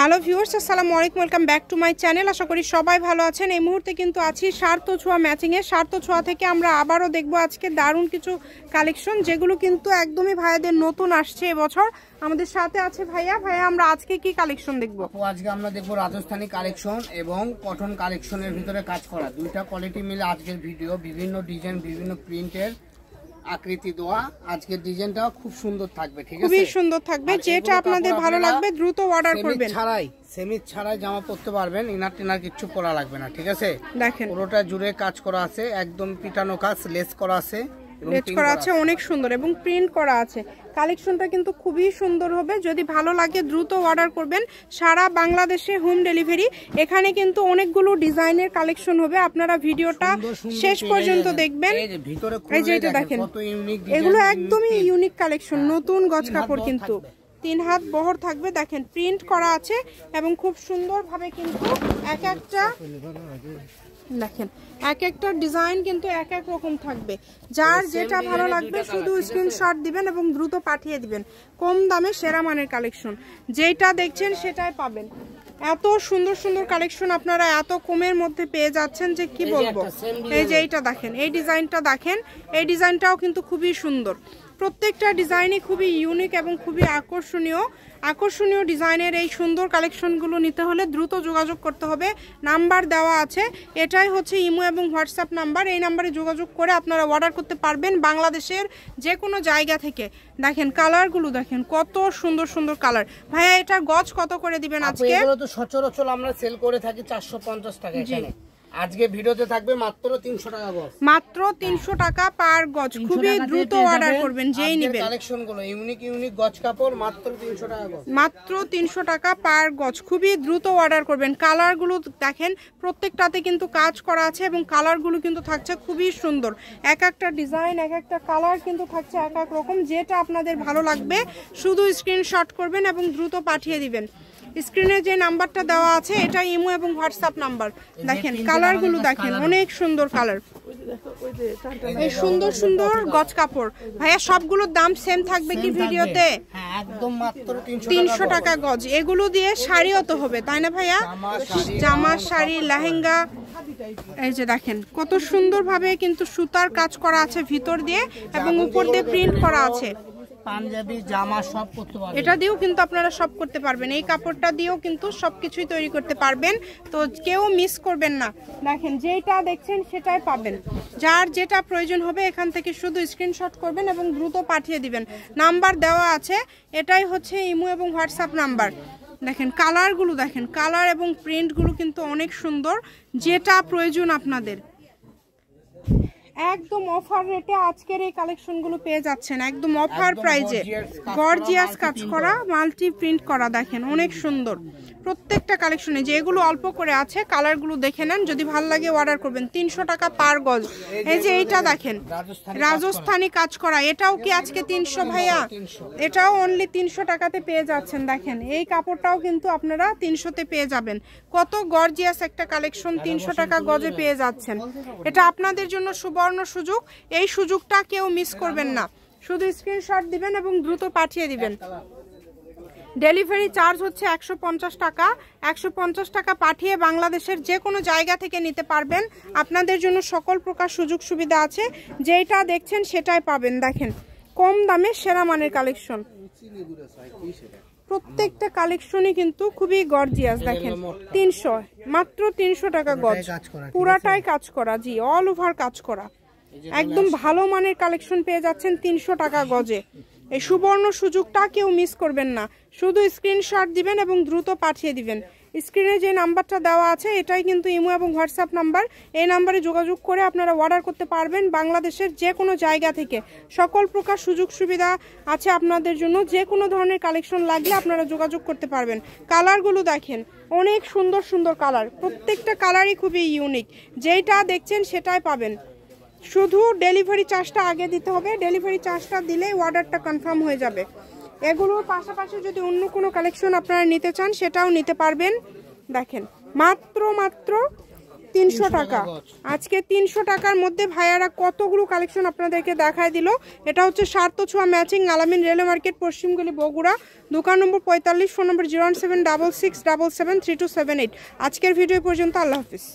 Hello viewers, আসসালামু আলাইকুম, welcome back to my channel. আশা করি সবাই ভালো আছেন। এই মুহূর্তে কিন্তু আছি সার্থ ছোঁয়া ম্যাচিংয়ে। সার্থ ছোঁয়া থেকে আমরা আবারও দেখব আজকে দারুণ কিছু কালেকশন, যেগুলো কিন্তু একদমই ভাইয়াদের নতুন আসছে এবছর। আমাদের সাথে আছে ভাইয়া। আমরা আজকে কি কালেকশন দেখব? আজকে আমরা দেখব রাজস্থানী কালেকশন এবং কটন কালেকশনের ভিতরে কাজ করা দুইটা কোয়ালিটি মিলে আজকের ভিডিও। বিভিন্ন ডিজাইন, বিভিন্ন প্রিন্টের আকৃতি দেওয়া। আজকের ডিজাইনটা খুব সুন্দর থাকবে, ঠিক আছে? খুবই সুন্দর থাকবে। যেটা আপনাদের ভালো লাগবে দ্রুত অর্ডার করবেন। সেমিজ ছাড়াই জামা পরতে পারবেন, ইনার টিনার কিছু পরা লাগবে না, ঠিক আছে? দেখেন পুরোটা জুড়ে কাজ করা আছে, একদম পিটানো কাজ, লেস করা আছে, অনেক সুন্দর এবং প্রিন্ট করা আছে। কালেকশনটা কিন্তু খুবই সুন্দর হবে। যদি ভালো লাগে দ্রুত অর্ডার করবেন। সারা বাংলাদেশে হোম ডেলিভারি। এখানে কিন্তু অনেকগুলো ডিজাইনের কালেকশন হবে। আপনারা ভিডিওটা শেষ পর্যন্ত দেখবেন। এই যে এটা দেখেন, এগুলো একদমই ইউনিক কালেকশন, নতুন গজ কাপড়, কিন্তু 3 হাত বহর থাকবে। দেখেন প্রিন্ট করা আছে এবং খুব সুন্দরভাবে কিন্তু এক একটা ডিজাইন কিন্তু এক এক রকম থাকবে। যার যেটা ভালো লাগবে শুধু স্ক্রিনশট দিবেন এবং দ্রুত পাঠিয়ে দিবেন। কম দামে সেরা মানের কালেকশন, যেটা দেখছেন সেটাই পাবেন। এত সুন্দর সুন্দর কালেকশন আপনারা এত কমের মধ্যে পেয়ে যাচ্ছেন যে কি বলবো। এই যে এইটা দেখেন, এই ডিজাইনটা দেখেন, এই ডিজাইনটাও কিন্তু খুবই সুন্দর। প্রত্যেকটা ডিজাইনই খুবই ইউনিক এবং খুবই আকর্ষণীয় ডিজাইনের এই সুন্দর কালেকশনগুলো নিতে হলে দ্রুত যোগাযোগ করতে হবে। নাম্বার দেওয়া আছে, এটাই হচ্ছে ইমো এবং হোয়াটসঅ্যাপ নাম্বার। এই নাম্বারে যোগাযোগ করে আপনারা অর্ডার করতে পারবেন বাংলাদেশের যে কোনো জায়গা থেকে। দেখেন কালারগুলো দেখেন, কত সুন্দর সুন্দর কালার। ভাইয়া এটা গজ কত করে দিবেন আজকে? এগুলো তো সচরাচর আমরা সেল করে থাকি 450 টাকা। এখানে আজকে ভিডিওতে থাকবে মাত্র 300 টাকা গজ, মাত্র 300 টাকা পার গজ। খুবই দ্রুত অর্ডার করবেন যেই নেবেন। কালেকশনগুলো ইউনিক গজ কাপড়, মাত্র 300 টাকা গজ, মাত্র 300 টাকা পার গজ। খুবই দ্রুত অর্ডার করবেন। কালারগুলো দেখেন, প্রত্যেকটাতে কিন্তু কাজ করা আছে এবং কালারগুলো কিন্তু থাকছে খুবই সুন্দর। এক একটা ডিজাইন, এক একটা কালার কিন্তু থাকছে এক এক রকম। যেটা আপনাদের ভালো লাগবে শুধু স্ক্রিনশট করবেন এবং দ্রুত পাঠিয়ে দিবেন। স্ক্রিনে যে নাম্বারটা দেওয়া আছে এটা ইমো এবং হোয়াটসঅ্যাপ নাম্বার। দেখেন কালারগুলো দেখেন, অনেক সুন্দর কালার। এই সুন্দর সুন্দর গজ কাপড়। ভাইয়া সবগুলোর দাম সেম থাকবে কি ভিডিওতে? হ্যাঁ, একদম মাত্র 300 টাকা গজ। এগুলো দিয়ে শাড়িও তো হবে, তাই না ভাইয়া? জামা, শাড়ি, লেহেঙ্গা। এই যে দেখেন কত সুন্দরভাবে কিন্তু সুতার কাজ করা আছে ভিতর দিয়ে এবং উপর দিয়ে প্রিন্ট করা আছে। পাঞ্জাবি, জামা সব করতে পারবেন। এটা দিয়েও কিন্তু আপনারা সব করতে পারবেন। এই কাপড়টা দিয়েও কিন্তু সবকিছুই তৈরি করতে পারবেন। তো কেউ মিস করবেন না। দেখেন যেটা দেখছেন সেটাই পাবেন। যার যেটা প্রয়োজন হবে এখান থেকে শুধু স্ক্রিনশট করবেন এবং দ্রুত পাঠিয়ে দিবেন। নাম্বার দেওয়া আছে, এটাই হচ্ছে ইমো এবং হোয়াটসঅ্যাপ নাম্বার। দেখেন কালারগুলো দেখেন, কালার এবং প্রিন্টগুলো কিন্তু অনেক সুন্দর। যেটা প্রয়োজন আপনাদের একদম অফার রেটে আজকের এই কালেকশনগুলো পেয়ে যাচ্ছেন, একদম অফার প্রাইজে। গর্জিয়াস কাজ করা, মাল্টি প্রিন্ট করা, দেখেন অনেক সুন্দর প্রত্যেকটা কালেকশনে। যে এগুলো অল্প করে আছে, কালারগুলো দেখে নেন, যদি ভালো লাগে অর্ডার করবেন। 300 টাকা পার গজ। এই যে এইটা দেখেন, রাজস্থানী কাজ করা, এটাও কি আজকে 300 ভাইয়া? এটাও অনলি 300 টাকাতে পেয়ে যাচ্ছেন। দেখেন এই কাপড়টাও কিন্তু আপনারা 300-তে পেয়ে যাবেন। কত গর্জিয়াস একটা কালেকশন, 300 টাকা গজে পেয়ে যাচ্ছেন। এটা আপনাদের জন্য সুবর্ণ সুযোগ। এই সুযোগটা কেউ মিস করবেন না। শুধু স্ক্রিনশট দিবেন এবং দ্রুত পাঠিয়ে দিবেন। ডেলিভারি চার্জ হচ্ছে 150 টাকা। 150 টাকা পাঠিয়ে বাংলাদেশের যে কোনো জায়গা থেকে নিতে পারবেন। আপনাদের জন্য সকল প্রকার সুযোগ সুবিধা আছে। যেটা দেখছেন সেটাই পাবেন। দেখেন কম দামে সেরা মানের কালেকশন। প্রত্যেকটা কালেকশনই কিন্তু খুবই গর্জিয়াস। দেখেন 300, মাত্র 300 টাকা গজ। পুরাটাই কাজ করা, জি অল ওভার কাজ করা। একদম ভালো মানের কালেকশন পেয়ে যাচ্ছেন 300 টাকা গজে। এই সুবর্ণ সুযোগটা কেউ মিস করবেন না। শুধু স্ক্রিনশট দিবেন এবং দ্রুত পাঠিয়ে দিবেন। স্ক্রিনে যে নাম্বারটা দেওয়া আছে এটাই কিন্তু ইমো এবং হোয়াটসঅ্যাপ নাম্বার। এই নাম্বারে যোগাযোগ করে আপনারা অর্ডার করতে পারবেন বাংলাদেশের যে কোনো জায়গা থেকে। সকল প্রকার সুযোগ সুবিধা আছে আপনাদের জন্য। যে কোনো ধরনের কালেকশন লাগলে আপনারা যোগাযোগ করতে পারবেন। কালারগুলো দেখেন, অনেক সুন্দর সুন্দর কালার। প্রত্যেকটা কালারই খুবই ইউনিক। যেটা দেখছেন সেটাই পাবেন। শুধু ডেলিভারি চার্জটা আগে দিতে হবে। ডেলিভারি চার্জটা দিলেই অর্ডারটা কনফার্ম হয়ে যাবে। এগুলোর পাশাপাশি যদি অন্য কোনো কালেকশন আপনারা নিতে চান সেটাও নিতে পারবেন। দেখেন মাত্র 300 টাকা। আজকে 300 টাকার মধ্যে ভাইয়ারা কতগুলো কালেকশন আপনাদেরকে দেখায় দিল। এটা হচ্ছে সার্থ ছোঁয়া ম্যাচিং, আলামিন রেলওয়ে মার্কেট, পশ্চিমগলি, বগুড়া। দোকান নম্বর 45, ফোন নম্বর 01766773278। আজকের ভিডিও পর্যন্ত, আল্লাহ হাফিজ।